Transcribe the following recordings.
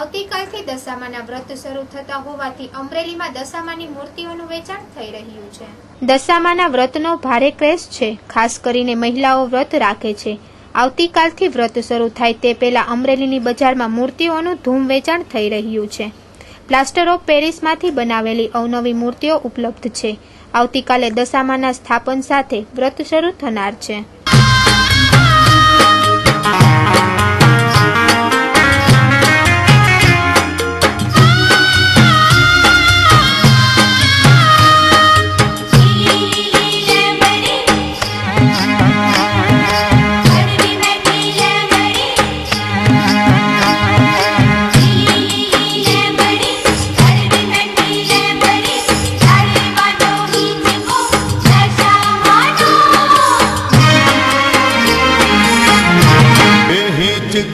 આવતીકાલથી દશામાના વ્રત શરૂ થતા હોવાથી અમરેલીમાં દશામાની મૂર્તિઓનું વેચાણ થઈ રહ્યું છે। દશામાના વ્રતનો ભારે ક્રેઝ છે। ખાસ કરીને મહિલાઓ વ્રત રાખે છે। આવતીકાલથી વ્રત શરૂ થાય તે પહેલા અમરેલીની બજારમાં મૂર્તિઓનું ધૂમ વેચાણ થઈ રહ્યું છે। પ્લાસ્ટર ઓફ પેરિસમાંથી બનાવેલી અવનવી મૂર્તિઓ ઉપલબ્ધ છે। આવતીકાલે દશામાના સ્થાપન સાથે વ્રત શરૂ થનાર છે।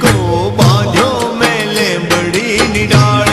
को बांधो मेले बड़ी निडाल।